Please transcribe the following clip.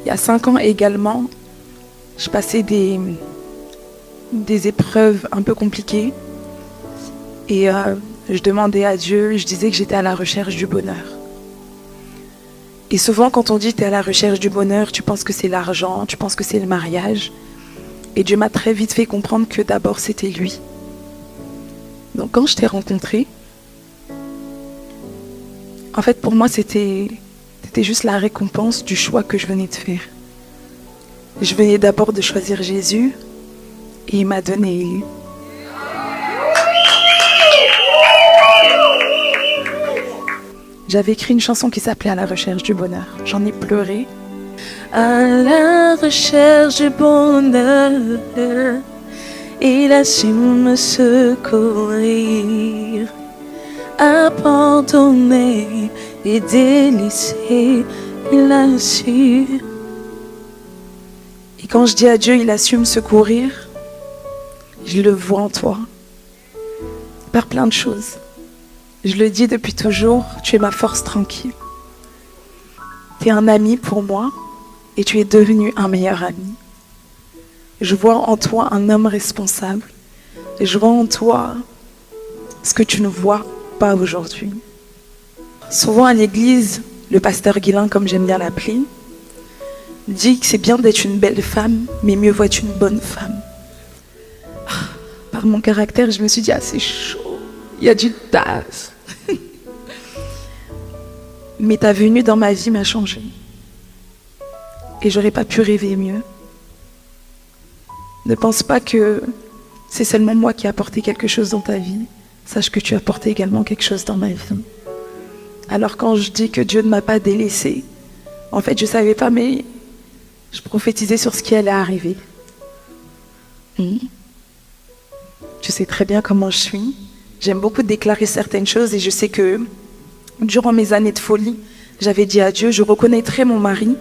Il y a 5 ans également, je passais des épreuves un peu compliquées. Et je demandais à Dieu, je disais que j'étais à la recherche du bonheur. Et souvent, quand on dit que tu es à la recherche du bonheur, tu penses que c'est l'argent, tu penses que c'est le mariage. Et Dieu m'a très vite fait comprendre que d'abord, c'était lui. Donc quand je t'ai rencontré, en fait, pour moi, c'était juste la récompense du choix que je venais de faire. Je venais d'abord de choisir Jésus et il m'a donné. J'avais écrit une chanson qui s'appelait À la recherche du bonheur. J'en ai pleuré. À la recherche du bonheur, il a su me secourir, abandonné et délaissé, il a su. Et quand je dis à Dieu, il a su me secourir, je le vois en toi, par plein de choses. Je le dis depuis toujours, tu es ma force tranquille. Tu es un ami pour moi et tu es devenu un meilleur ami. Je vois en toi un homme responsable. Et je vois en toi ce que tu ne vois pas aujourd'hui. Souvent à l'église, le pasteur Guilain, comme j'aime bien l'appeler, dit que c'est bien d'être une belle femme, mais mieux vaut être une bonne femme. Par mon caractère, je me suis dit, ah c'est chaud, il y a du taf. Mais ta venue dans ma vie m'a changé. Et j'aurais pas pu rêver mieux. Ne pense pas que c'est seulement moi qui ai apporté quelque chose dans ta vie. Sache que tu as apporté également quelque chose dans ma vie. Alors quand je dis que Dieu ne m'a pas délaissée, en fait je savais pas, mais je prophétisais sur ce qui allait arriver. Tu sais très bien comment je suis. J'aime beaucoup déclarer certaines choses et je sais que durant mes années de folie, j'avais dit à Dieu, je reconnaîtrai mon mari